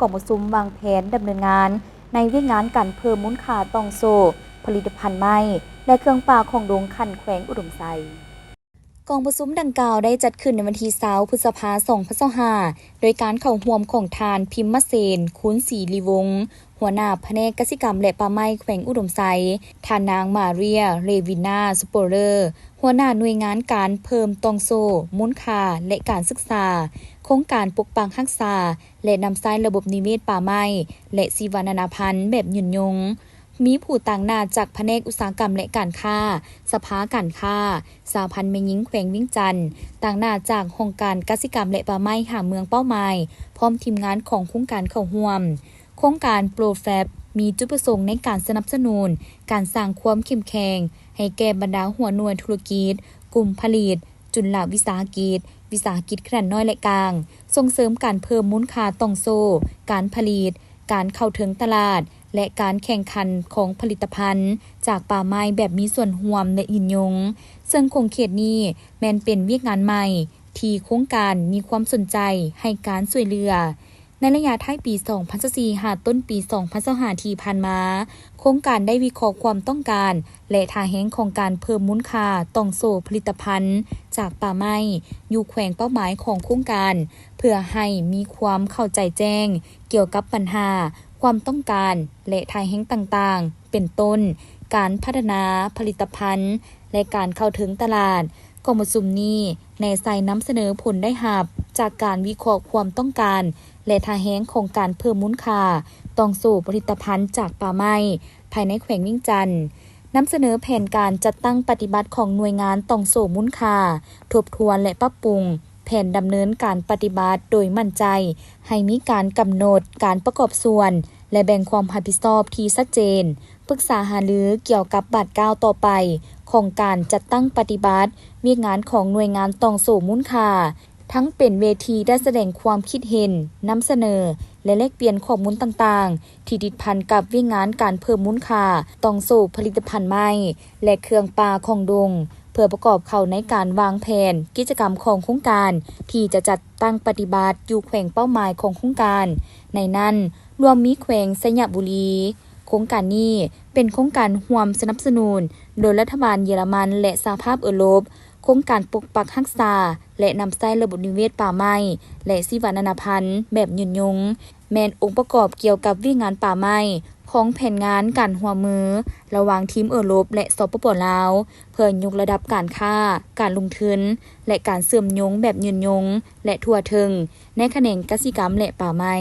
กองประชุมวางแผนดำเนินงานในเวียกงานการเพิ่มมูลค่าต้องโซ่ผลิตภัณฑ์ไม้และเครื่องปลาของดงขันแขวงอุดมไซกองประชุมดังกล่าวได้จัดขึ้นในวันที่20 พฤษภาคม 2565โดยการเข้าร่วมของทานพิมพ์มะเสนคุ้นศรีลีวงศ์หัวหน้าแผนกกสิกรรมและป่าไม้แขวงอุดมไซทานนางมาเรียเรวินาสโปเลอร์หัวหน้าหน่วยงานการเพิ่มตองโซมูลค่าและการศึกษาโครงการปกปักรักษาและนำใช้ระบบนิเวศป่าไม้และชีวนานาพันธุ์แบบยืนยงมีผู้ต่างหน้าจากแผนกอุตสาหกรรมและการค้าสภาการค้าสาพันธ์แม่หญิงแขวงวิ่งจันทน์ต่างหน้าจากโครงการกสิกรรมและป่าไม้หาเมืองเป้าหมายพร้อมทีมงานของโครงการเข้าร่วมโครงการโปรแฟบมีจุดประสงค์ในการสนับสนุนการสร้างความเข้มแข็งให้แก่บรรดาหัวหน่วยธุรกิจกลุ่มผลิตจุลวิสาหกิจขนาดน้อยและกลางส่งเสริมการเพิ่มมูลค่าต้องโซ่การผลิตการเข้าถึงตลาดและการแข่งขันของผลิตภัณฑ์จากป่าไม้แบบมีส่วนร่วมและยืนยงซึ่งโครงเขตนี้แม้นเป็นเวียกงานใหม่ที่โครงการมีความสนใจให้การช่วยเหลือในระยะท้ายปี 2024 หาต้นปี 2025 ที่ผ่านมาโครงการได้วิเคราะห์ความต้องการและท่าแฮ้งของการเพิ่มมูลค่าต้องโซ่ผลิตภัณฑ์จากป่าไม้อยู่แขวงเป้าหมายของโครงการเพื่อให้มีความเข้าใจแจ้งเกี่ยวกับปัญหาความต้องการและท่าแฮ้งต่างๆเป็นต้นการพัฒนาผลิตภัณฑ์และการเข้าถึงตลาดกองประชุมนี้แนใส่นำเสนอผลได้หับจากการวิเคราะห์ความต้องการและท่าแฮ้งของการเพิ่มมูลค่าต้องโซ่ผลิตภัณฑ์จากป่าไม้ภายในแขวงวิ่งจันทน์นำเสนอแผนการจัดตั้งปฏิบัติของหน่วยงานต้องโซ่มูลค่าทบทวนและปรับปรุงแผนดำเนินการปฏิบัติโดยมั่นใจให้มีการกำหนดการประกอบส่วนและแบ่งความรับผิดชอบที่ชัดเจนปรึกษาหารือเกี่ยวกับบาทก้าวต่อไปของการจัดตั้งปฏิบัติเวียกงานของหน่วยงานต้องโซ่มูลค่าทั้งเป็นเวทีได้แสดงความคิดเห็นนำเสนอและแลกเปลี่ยนข้อมูลต่างๆที่ติดพันกับเวียกงานการเพิ่มมูลค่าต้องโซ่ผลิตภัณฑ์ไม้และเครื่องปลาของดงเพื่อประกอบเข้าในการวางแผนกิจกรรมของโครงการที่จะจัดตั้งปฏิบัติอยู่แขวงเป้าหมายของโครงการในนั้นรวมมีแขวงสยบุรีโครงการนี้เป็นโครงการร่วมสนับสนุนโดยรัฐบาลเยอรมันและสหภาพยุโรปโครงการปกปักรักษาและนำใช้ระบบนิเวศป่าไม้และชีวนานาพันธุ์แบบยืนยงแม่นองค์ประกอบเกี่ยวกับวิงานป่าไม้ของแผนงานการร่วมมือระหว่างทีมยุโรปและสปป.ลาวเพื่อยกระดับการค้าการลงทุนและการเชื่อมโยงแบบยืนยงและทั่วถึงในแขนงกสิกรรมและป่าไม้